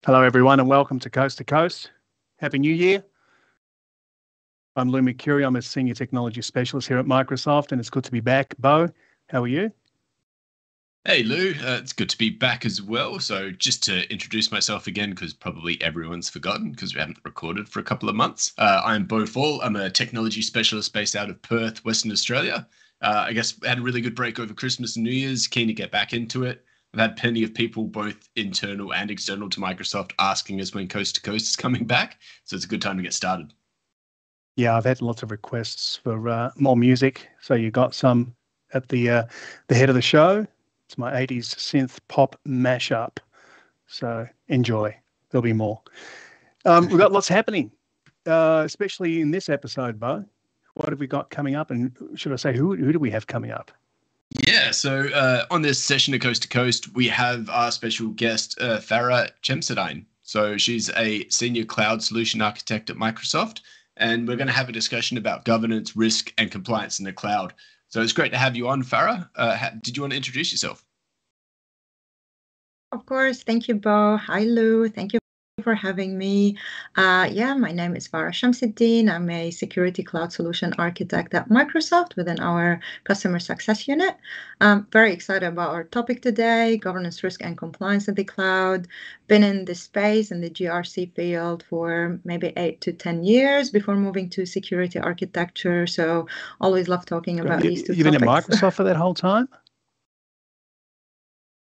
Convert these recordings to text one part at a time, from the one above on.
Hello, everyone, and welcome to Coast to Coast. Happy New Year. I'm Lou McCurry. I'm a Senior Technology Specialist here at Microsoft, and it's good to be back. Bo, how are you? Hey, Lou. It's good to be back as well. So just to introduce myself again, because probably everyone's forgotten because we haven't recorded for a couple of months. I'm Bo Fall. I'm a technology specialist based out of Perth, Western Australia. I guess had a really good break over Christmas and New Year's. Keen to get back into it. I've had plenty of people, both internal and external to Microsoft, asking us when Coast to Coast is coming back. So it's a good time to get started. Yeah, I've had lots of requests for more music. So you got some at the head of the show. It's my 80s synth pop mashup. So enjoy. There'll be more. We've got lots happening, especially in this episode, Bo. What have we got coming up? And should I say, who do we have coming up? Yeah, so on this session of Coast to Coast, we have our special guest, Farah Chamseddine. So she's a senior cloud solution architect at Microsoft, and we're going to have a discussion about governance, risk, and compliance in the cloud. So it's great to have you on, Farah. Did you want to introduce yourself? Of course. Thank you, Bo. Hi, Lou. Thank you for having me. My name is Farah Chamseddine. I'm a security cloud solution architect at Microsoft within our customer success unit. I'm very excited about our topic today, governance, risk, and compliance in the cloud. Been in this space in the GRC field for maybe 8 to 10 years before moving to security architecture. So always love talking about these two topics. You've been at Microsoft for that whole time?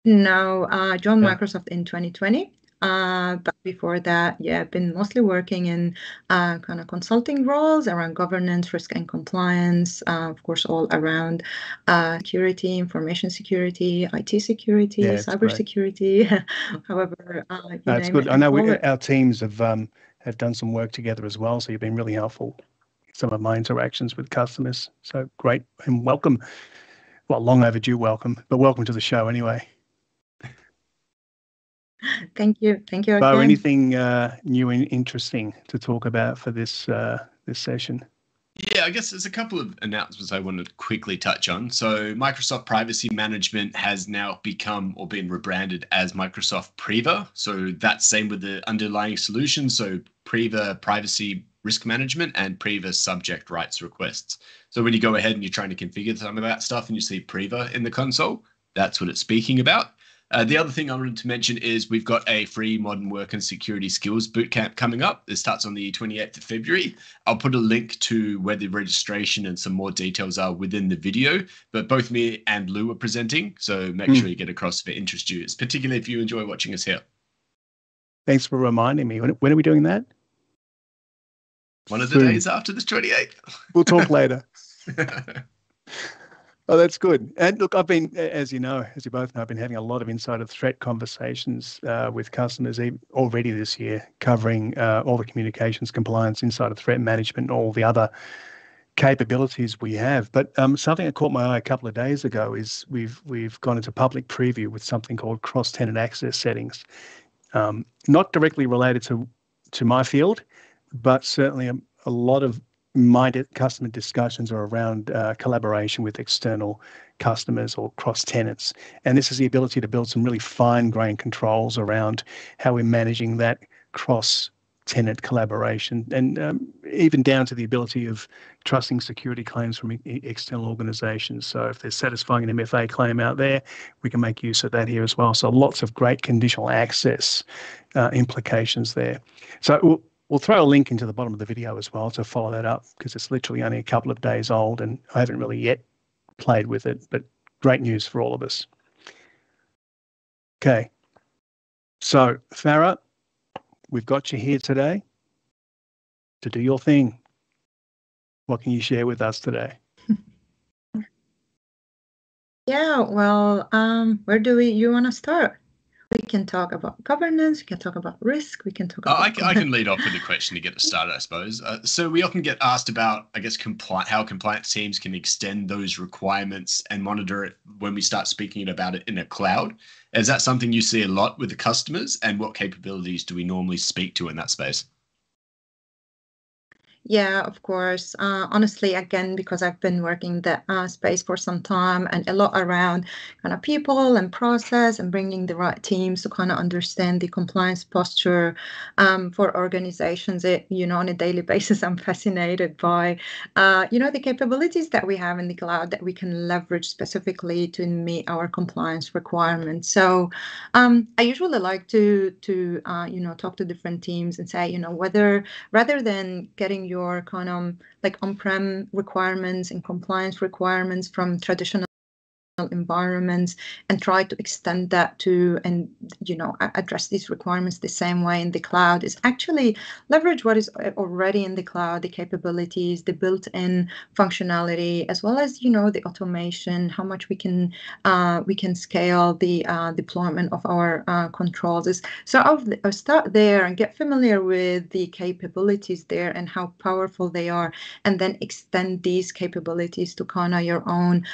No, joined Microsoft in 2020. But before that, I've been mostly working in kind of consulting roles around governance, risk, and compliance, of course, all around security, information security, IT security, cybersecurity. However, that's good. I know our teams have done some work together as well, so you've been really helpful in some of my interactions with customers. So great and welcome. Well, long overdue welcome, but welcome to the show anyway. Thank you again. Bo, anything new and interesting to talk about for this session? Yeah, I guess there's a couple of announcements I wanted to quickly touch on. So Microsoft Privacy Management has now become or been rebranded as Microsoft Priva. So that's same with the underlying solution. So Priva Privacy Risk Management and Priva Subject Rights Requests. So when you go ahead and you're trying to configure some of that stuff and you see Priva in the console, that's what it's speaking about. The other thing I wanted to mention is we've got a free modern work and security skills bootcamp coming up. It starts on the 28th of February. I'll put a link to where the registration and some more details are within the video, but both me and Lou are presenting. So make sure you get across if it interests you, particularly if you enjoy watching us here. Thanks for reminding me. When are we doing that? One of the days after the 28th. We'll talk later. Oh, that's good. And look, I've been, as you both know, I've been having a lot of insider threat conversations with customers already this year, covering all the communications compliance, insider threat management, and all the other capabilities we have. But something that caught my eye a couple of days ago is we've gone into public preview with something called cross-tenant access settings, not directly related to my field, but certainly a lot of my customer discussions are around collaboration with external customers or cross tenants. And this is the ability to build some really fine-grained controls around how we're managing that cross-tenant collaboration, and even down to the ability of trusting security claims from external organizations. So if they're satisfying an MFA claim out there, we can make use of that here as well. So lots of great conditional access implications there. So we'll throw a link into the bottom of the video as well to follow that up, because it's literally only a couple of days old and I haven't really yet played with it, but great news for all of us. Okay, so Farah, we've got you here today to do your thing. What can you share with us today? Yeah, well, where do you want to start? We can talk about governance, we can talk about risk, we can talk about... I can lead off with a question to get us started, I suppose. So we often get asked about, I guess, how compliance teams can extend those requirements and monitor it when we start speaking about it in a cloud. Is that something you see a lot with the customers, and what capabilities do we normally speak to in that space? Yeah, of course. Honestly, again, because I've been working in that space for some time and a lot around kind of people and process and bringing the right teams to kind of understand the compliance posture for organizations. On a daily basis, I'm fascinated by, the capabilities that we have in the cloud that we can leverage specifically to meet our compliance requirements. So I usually like to talk to different teams and say, whether rather than getting your kind of like on-prem requirements and compliance requirements from traditional environments and try to extend that to and address these requirements the same way in the cloud, is actually leverage what is already in the cloud, the capabilities, the built-in functionality, as well as the automation, how much we can scale the deployment of our controls. So I'll start there and get familiar with the capabilities there and how powerful they are, and then extend these capabilities to kind of your own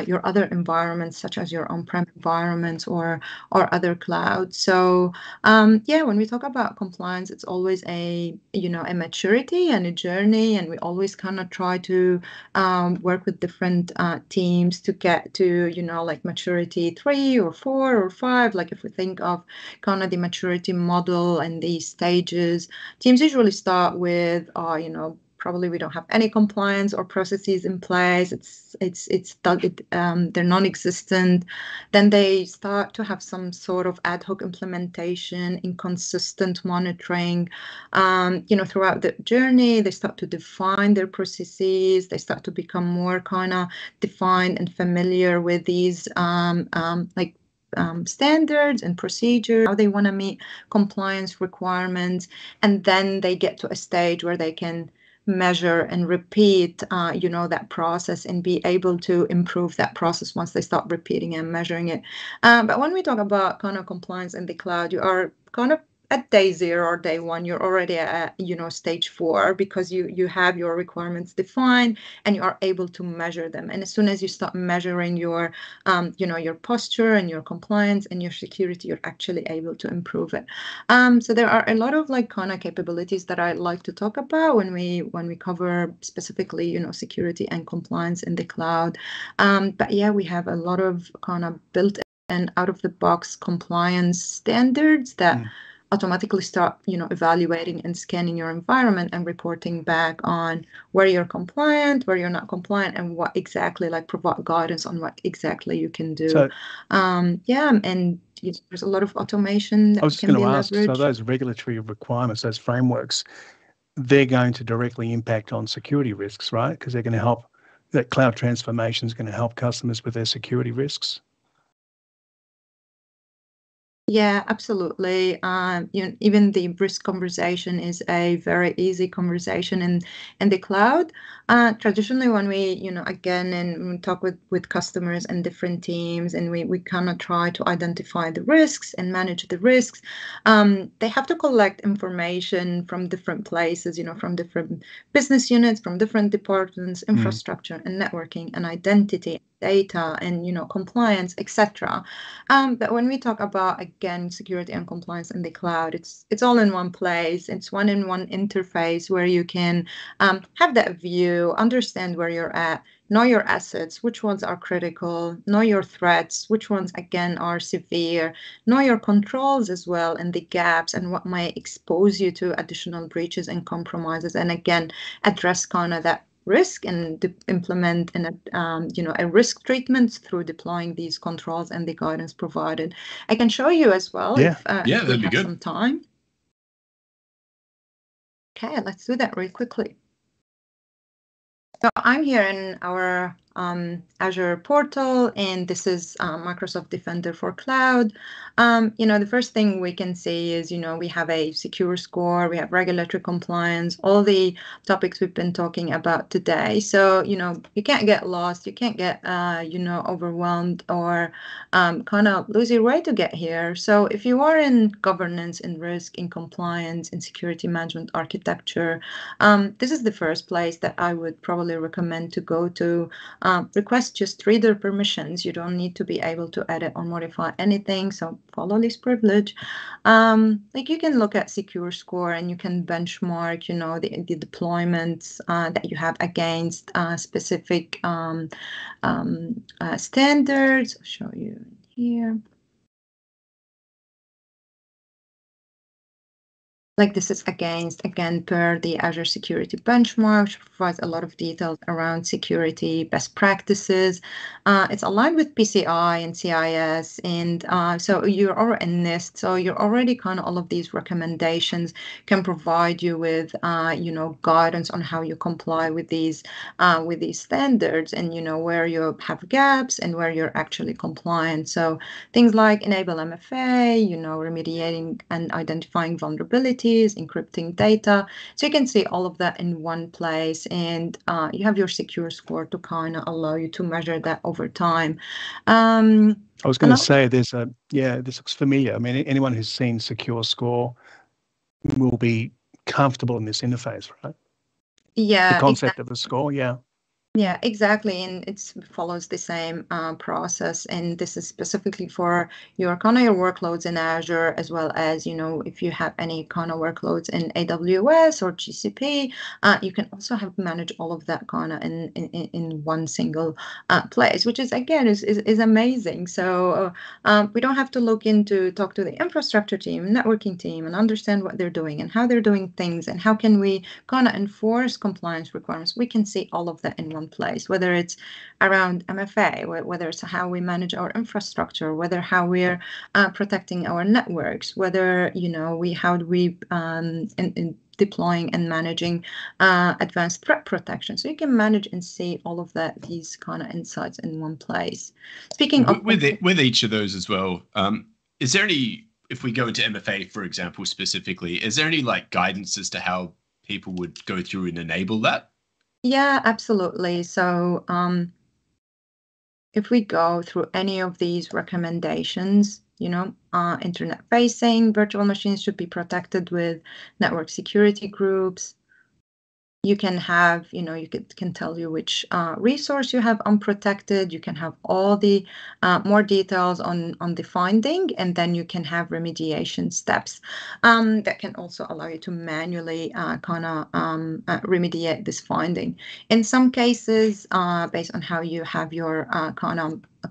your other environments, such as your on-prem environments or other clouds. So when we talk about compliance, it's always a maturity and a journey, and we always kind of try to work with different teams to get to like maturity 3 or 4 or 5. Like if we think of kind of the maturity model and the stages, teams usually start with probably we don't have any compliance or processes in place. They're non-existent. Then they start to have some sort of ad hoc implementation, inconsistent monitoring. Throughout the journey, they start to define their processes. They start to become more kind of defined and familiar with these standards and procedures, how they want to meet compliance requirements, and then they get to a stage where they can measure and repeat that process and be able to improve that process once they start repeating and measuring it. But when we talk about kind of compliance in the cloud, you are kind of at day 0 or day 1, you're already at stage 4, because you have your requirements defined and you are able to measure them. And as soon as you start measuring your your posture and your compliance and your security, you're actually able to improve it. So there are a lot of like kind of capabilities that I like to talk about when we cover specifically security and compliance in the cloud. But yeah, we have a lot of kind of built and out of the box compliance standards that automatically start evaluating and scanning your environment and reporting back on where you're compliant, where you're not compliant, and what exactly, like provide guidance on what exactly you can do. So, and there's a lot of automation that I was can be going to ask, leveraged. so those regulatory requirements, those frameworks, they're going to directly impact on security risks, right? Because they're going to help, that cloud transformation is going to help customers with their security risks. Yeah, absolutely. Even the risk conversation is a very easy conversation in the cloud. Traditionally, when we, again, and we talk with customers and different teams, and we kind of try to identify the risks and manage the risks, they have to collect information from different places, from different business units, from different departments, infrastructure and networking and identity, data and compliance, etc. But when we talk about, again, security and compliance in the cloud, it's all in one place. It's one-in-one interface where you can have that view, understand where you're at, know your assets, which ones are critical, know your threats, which ones, again, are severe, know your controls as well, and the gaps and what might expose you to additional breaches and compromises, and again, address kind of that risk and implement a risk treatment through deploying these controls and the guidance provided. I can show you as well if we have some time. Okay, let's do that really quickly. So I'm here in our Azure Portal, and this is Microsoft Defender for Cloud. The first thing we can see is, we have a secure score, we have regulatory compliance, all the topics we've been talking about today. So, you can't get lost, you can't get, overwhelmed or kind of lose your way to get here. So if you are in governance, in risk, in compliance, in security management architecture, this is the first place that I would probably recommend to go to. request just reader permissions. You don't need to be able to edit or modify anything. So follow least privilege. Like you can look at secure score and you can benchmark, the deployments that you have against specific standards. I'll show you here. Like this is again, per the Azure Security Benchmark, which provides a lot of details around security best practices. It's aligned with PCI and CIS, and so you're already in NIST. So you're already kind of all of these recommendations can provide you with, guidance on how you comply with these standards, and where you have gaps and where you're actually compliant. So things like enable MFA, remediating and identifying vulnerabilities, encrypting data. So you can see all of that in one place, and you have your secure score to kind of allow you to measure that over time. I was going to say this looks familiar. I mean, anyone who's seen secure score will be comfortable in this interface, right? Yeah. The concept of a score, yeah. Yeah, exactly. And it follows the same process. And this is specifically for your kind of your workloads in Azure, as well as, if you have any kind of workloads in AWS or GCP, you can also have manage all of that kind of in one single place, which is, again, is amazing. So we don't have to talk to the infrastructure team, networking team, and understand what they're doing and how they're doing things and how can we kind of enforce compliance requirements. We can see all of that in one place, whether it's around MFA, whether it's how we manage our infrastructure, whether how we're protecting our networks, whether how do we in deploying and managing advanced threat protection. So you can manage and see all of these kind of insights in one place. Speaking of with each of those as well, is there any, if we go into MFA, for example, specifically, is there any guidance as to how people would go through and enable that? Yeah, absolutely. So if we go through any of these recommendations, internet facing virtual machines should be protected with network security groups. You can have, you can tell you which resource you have unprotected. You can have all the more details on the finding, and then you can have remediation steps that can also allow you to manually remediate this finding. In some cases, based on how you have your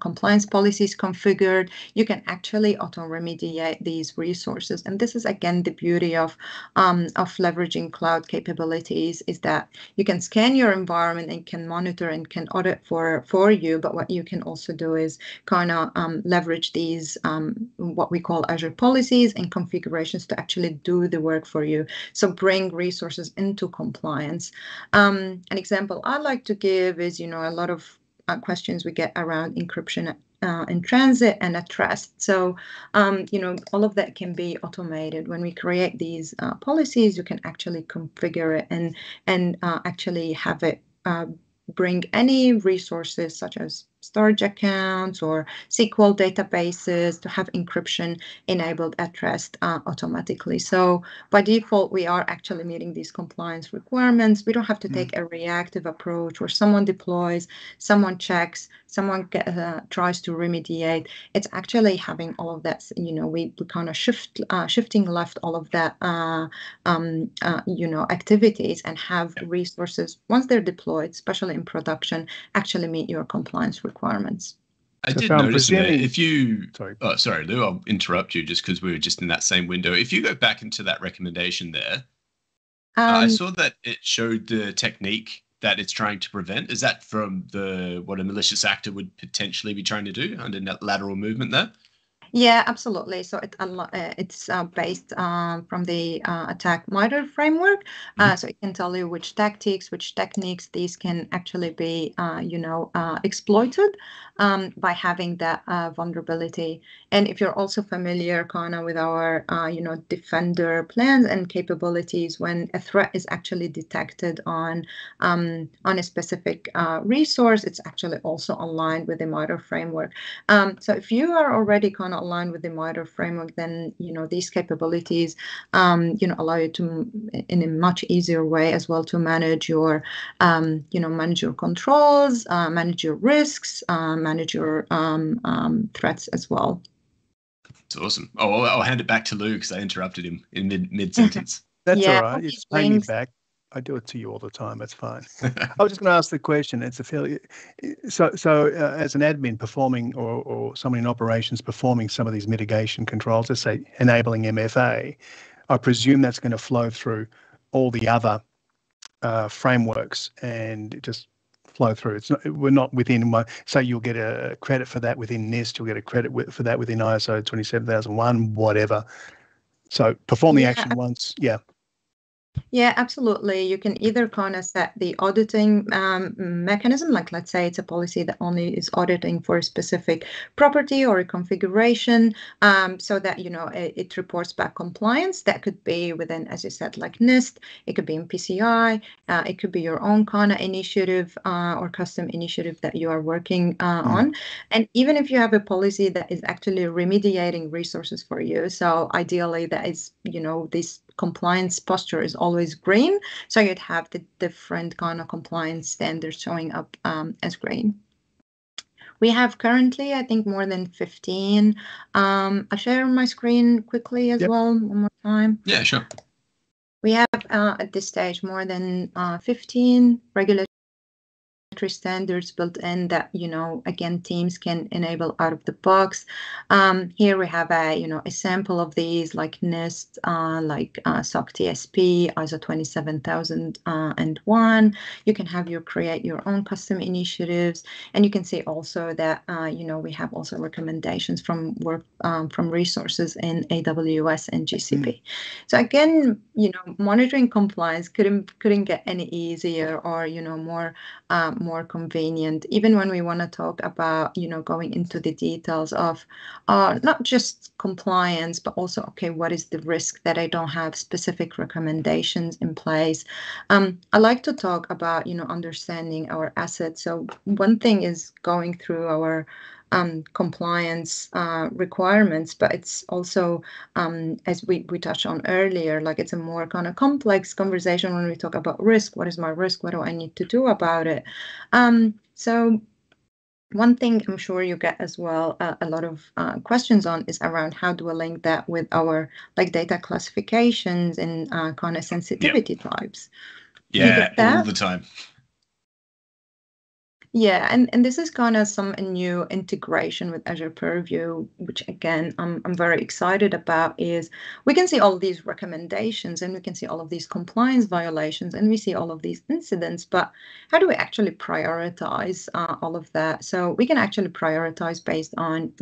compliance policies configured, you can actually auto-remediate these resources. And this is, again, the beauty of leveraging cloud capabilities, is that you can scan your environment and can monitor and can audit for you. But what you can also do is leverage these what we call Azure policies and configurations to actually do the work for you. So bring resources into compliance. An example I like to give is, a lot of questions we get around encryption in transit and at rest. So, all of that can be automated. When we create these policies, you can actually configure it and actually have it bring any resources such as storage accounts or SQL databases to have encryption enabled at rest automatically. So by default, we are actually meeting these compliance requirements. We don't have to take a reactive approach where someone deploys, someone checks, someone tries to remediate. It's actually having all of that, we kind of shifting left all of that, activities, and have resources, once they're deployed, especially in production, actually meet your compliance requirements. I did notice that if you... Sorry, Lou, I'll interrupt you just because we were just in that same window. If you go back into that recommendation there, I saw that it showed the technique that it's trying to prevent. Is that from what a malicious actor would potentially be trying to do under that lateral movement there? Yeah, absolutely. So it's based from the attack MITRE framework. So it can tell you which tactics, which techniques these can actually be, exploited. by having that vulnerability. And if you're also familiar kind of with our defender plans and capabilities, when a threat is actually detected on a specific resource, it's actually also aligned with the MITRE framework. So if you are already kind of aligned with the MITRE framework, then these capabilities allow you to, in a much easier way as well, to manage your manage your controls, manage your risks, manage your threats as well. It's awesome. Oh, I'll hand it back to Lou because I interrupted him in mid sentence. That's all right. It's paying me back. I do it to you all the time. That's fine. I was just going to ask the question. It's a fairly so as an admin performing or someone in operations performing some of these mitigation controls, let's say enabling MFA, I presume that's going to flow through all the other frameworks and just flow through. We're not within one. So you'll get a credit for that within NIST. You'll get a credit for that within ISO 27001, whatever. So perform the action once. Yeah. Yeah, absolutely. You can either kind of set the auditing mechanism, like let's say it's a policy that only is auditing for a specific property or a configuration, so that it reports back compliance. That could be within, as you said, like NIST. It could be in PCI. It could be your own kind of initiative or custom initiative that you are working on. And even if you have a policy that is actually remediating resources for you, so ideally that is this compliance posture is always green, so you'd have the different kind of compliance standards showing up as green. We have currently, I think, more than 15. I'll share my screen quickly as well, one more time. Yeah, sure. We have at this stage more than 15 regulatory standards built in that again teams can enable out of the box. Here we have a sample of these, like NIST, like SOC TSP, ISO 27001. You can create your own custom initiatives, and you can see also that we have also recommendations from resources in AWS and GCP. So again, monitoring compliance couldn't get any easier or more convenient, even when we want to talk about going into the details of not just compliance, but also, okay, what is the risk that I don't have specific recommendations in place. I like to talk about understanding our assets. So one thing is going through our compliance requirements, but it's also, as we touched on earlier, like it's a more kind of complex conversation when we talk about risk. What is my risk? What do I need to do about it? So one thing I'm sure you get as well a lot of questions on is around how do I link that with our data classifications and kind of sensitivity types. Yeah, all the time. Yeah, and this is kind of some new integration with Azure Purview, which again I'm very excited about. Is we can see all of these recommendations and we can see all of these compliance violations and we see all of these incidents, but how do we actually prioritize all of that? So we can actually prioritize based on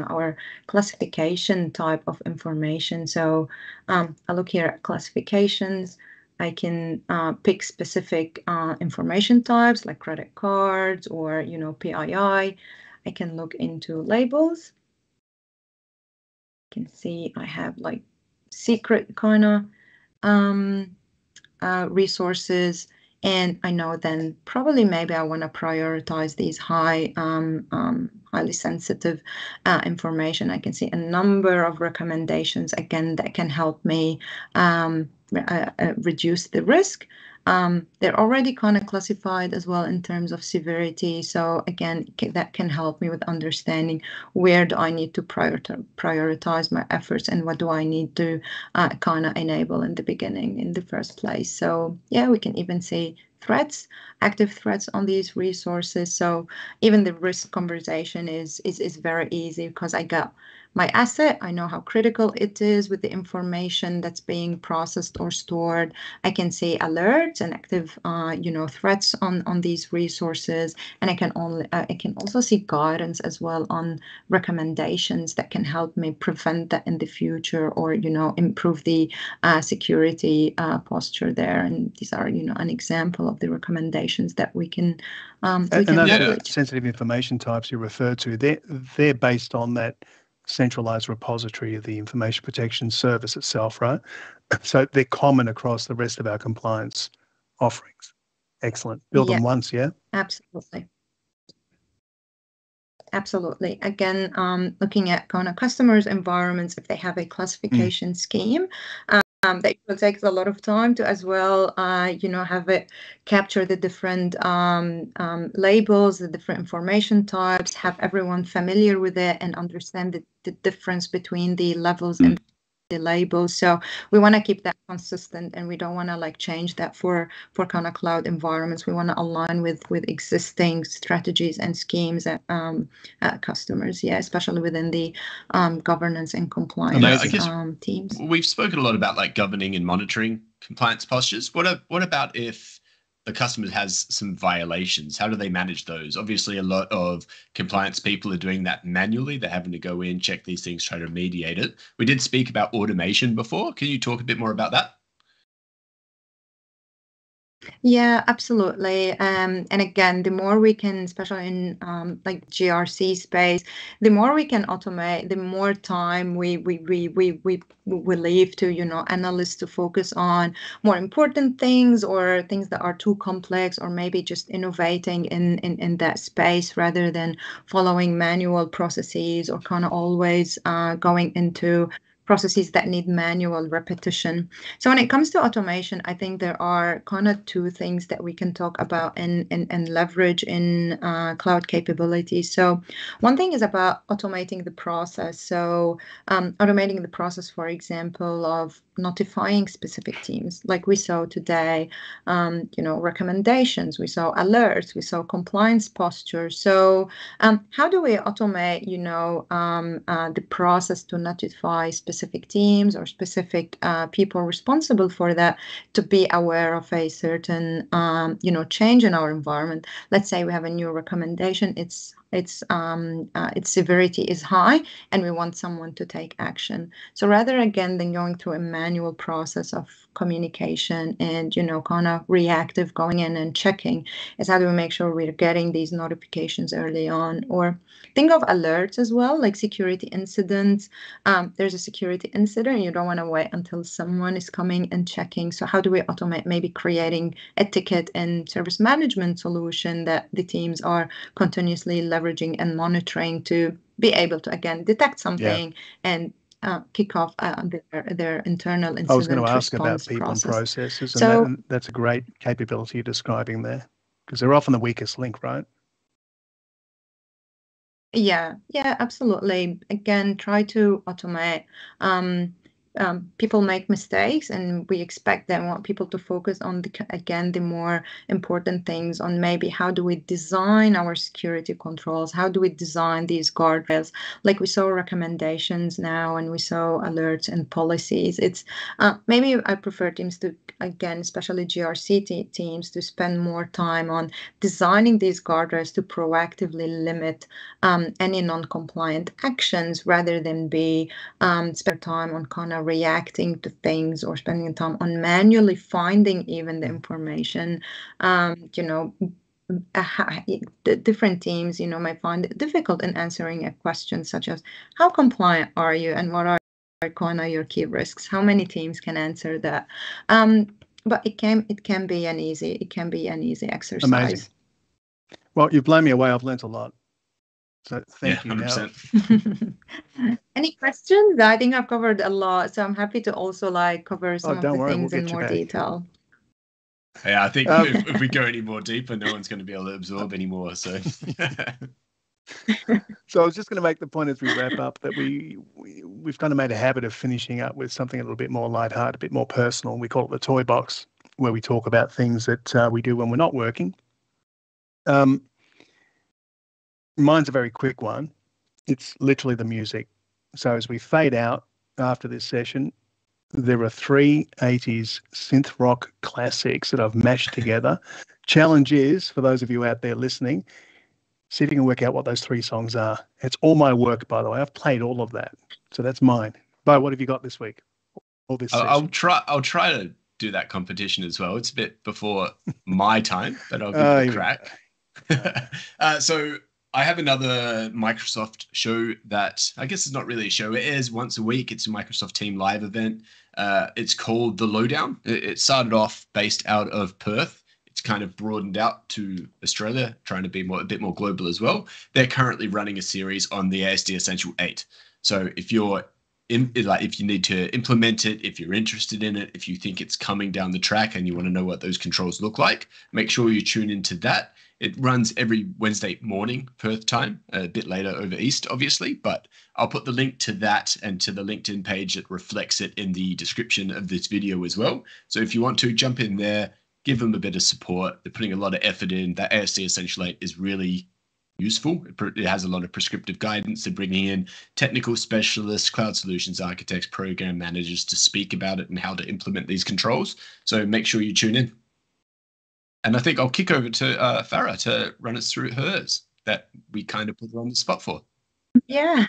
our classification type of information. So I look here at classifications. I can pick specific information types like credit cards or, PII. I can look into labels. You can see I have like secret kind of resources. And I know then probably maybe I want to prioritize these highly sensitive information. I can see a number of recommendations, again, that can help me reduce the risk. They're already kind of classified as well in terms of severity. So again, that can help me with understanding where do I need to prioritize my efforts and what do I need to kind of enable in the beginning in the first place. So yeah, we can even see threats, active threats on these resources. So even the risk conversation is very easy because I got my asset. I know how critical it is with the information that's being processed or stored. I can see alerts and active, threats on these resources, and I can also see guidance as well on recommendations that can help me prevent that in the future, or improve the security posture there. And these are an example of the recommendations that we can and those leverage. sensitive information types you referred to, they're based on that centralized repository of the information protection service itself, right? So they're common across the rest of our compliance offerings. Excellent. Build them once, yeah? Absolutely. Absolutely. Again, looking at kind of customers' environments, if they have a classification scheme, that will take a lot of time to as well, have it capture the different labels, the different information types, have everyone familiar with it and understand the difference between the levels and the labels. So we want to keep that consistent, and we don't want to change that for kind of cloud environments. We want to align with existing strategies and schemes at customers, especially within the governance and compliance teams. We've spoken a lot about governing and monitoring compliance postures. What about if the customer has some violations? How do they manage those? Obviously, a lot of compliance people are doing that manually. They're having to go in, check these things, try to remediate it. We did speak about automation before. Can you talk a bit more about that? Yeah, absolutely. And again, the more we can, especially in GRC space, the more we can automate, the more time we leave to analysts to focus on more important things, or things that are too complex, or maybe just innovating in that space rather than following manual processes, or kind of always going into processes that need manual repetition. So when it comes to automation, I think there are kind of two things that we can talk about and leverage in cloud capabilities. So one thing is about automating the process. So automating the process, for example, of notifying specific teams, like we saw today, recommendations, we saw alerts, we saw compliance posture. So how do we automate, the process to notify specific teams or specific people responsible for that to be aware of a certain, change in our environment? Let's say we have a new recommendation. Its severity is high, and we want someone to take action. So rather, again, than going through a manual process of communication and kind of reactive going in and checking, is how do we make sure we're getting these notifications early on? Or think of alerts as well, like security incidents. There's a security incident, you don't want to wait until someone is coming and checking. So how do we automate maybe creating a ticket and service management solution that the teams are continuously leveraging and monitoring to be able to, again, detect something and kick off their internal incident response process. I was going to ask about people and processes, and that's a great capability you're describing there, because they're often the weakest link, right? Yeah, absolutely. Again, try to automate. People make mistakes, and we expect them, want people to focus on the more important things, on maybe how do we design our security controls, how do we design these guardrails, like we saw recommendations now, and we saw alerts and policies. It's maybe I prefer teams to, again, especially GRC teams, to spend more time on designing these guardrails to proactively limit any non-compliant actions, rather than be spend time on kind of reacting to things, or spending time on manually finding even the information. Different teams, might find it difficult in answering a question such as, how compliant are you, and what are kind of your key risks? How many teams can answer that? But it can be an easy exercise. Amazing. Well, you've blown me away. I've learnt a lot. So thank you. 100%. Any questions? I think I've covered a lot, so I'm happy to also cover some of the things in more detail. Yeah, I think if we go any more deeper, no one's going to be able to absorb anymore. So, so I was just going to make the point as we wrap up that we've kind of made a habit of finishing up with something a little bit more lighthearted, a bit more personal. We call it the toy box, where we talk about things that we do when we're not working. Mine's a very quick one. It's literally the music. So as we fade out after this session, there are 3 80s synth rock classics that I've mashed together. Challenge is, for those of you out there listening, see if you can work out what those 3 songs are. It's all my work, by the way. I've played all of that. So that's mine. Bo, what have you got this week? Or this session? I'll try to do that competition as well. It's a bit before my time, but I'll give it a crack. So I have another Microsoft show that I guess is not really a show. It airs once a week. It's a Microsoft Team Live event. It's called The Lowdown. It started off based out of Perth. It's kind of broadened out to Australia, trying to be a bit more global as well. They're currently running a series on the ASD Essential 8. So if you're if you need to implement it, if you're interested in it, if you think it's coming down the track and you want to know what those controls look like, make sure you tune into that. It runs every Wednesday morning, Perth time, a bit later over East, obviously, but I'll put the link to that and to the LinkedIn page that reflects it in the description of this video as well. So if you want to jump in there, give them a bit of support. They're putting a lot of effort in. That ASD Essential 8 is really useful. It has a lot of prescriptive guidance. They're bringing in technical specialists, cloud solutions architects, program managers to speak about it and how to implement these controls. So make sure you tune in. And I think I'll kick over to Farah to run us through hers that we kind of put her on the spot for. Yeah.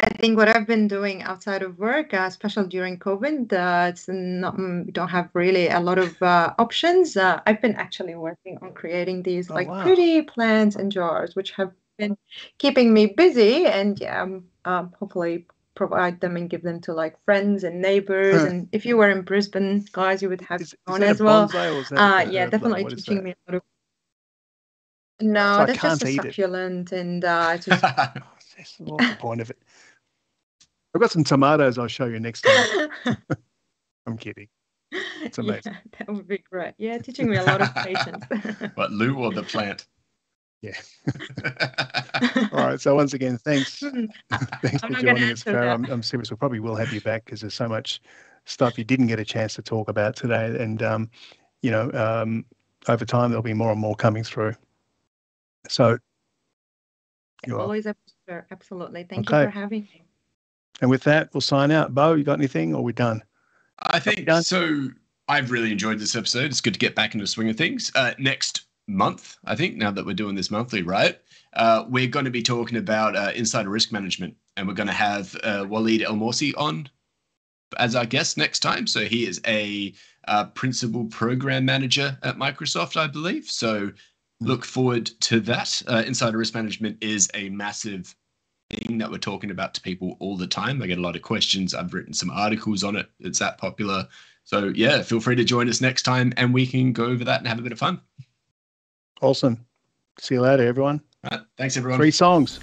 I think what I've been doing outside of work, especially during COVID, it's not, we don't have really a lot of options. I've been actually working on creating these pretty plants and jars, which have been keeping me busy, and hopefully provide them and give them to friends and neighbors. And if you were in Brisbane, guys, you would have on as well. Definitely teaching me a lot of. No, so that's just a succulent, and it's just. What's the point of it? I've got some tomatoes I'll show you next time. I'm kidding. It's amazing. Yeah, that would be great. Yeah, teaching me a lot of patience. What, Lou or the plant? Yeah. All right. So once again, thanks for joining us, Farah. I'm serious. We probably will have you back because there's so much stuff you didn't get a chance to talk about today. And, over time, there'll be more and more coming through. So. Always a pleasure. Absolutely. Thank you for having me. And with that, we'll sign out. Bo, you got anything, or are we done? I think so. I've really enjoyed this episode. It's good to get back into the swing of things. Next month, I think, now that we're doing this monthly, right? We're going to be talking about insider risk management, and we're going to have Waleed El Morsi on as our guest next time. So he is a principal program manager at Microsoft, I believe. So look forward to that. Insider risk management is a massive thing that we're talking about to people all the time. I get a lot of questions. I've written some articles on it. It's that popular. So yeah, feel free to join us next time and we can go over that and have a bit of fun. Awesome. See you later, everyone. All right. Thanks, everyone. 3 songs.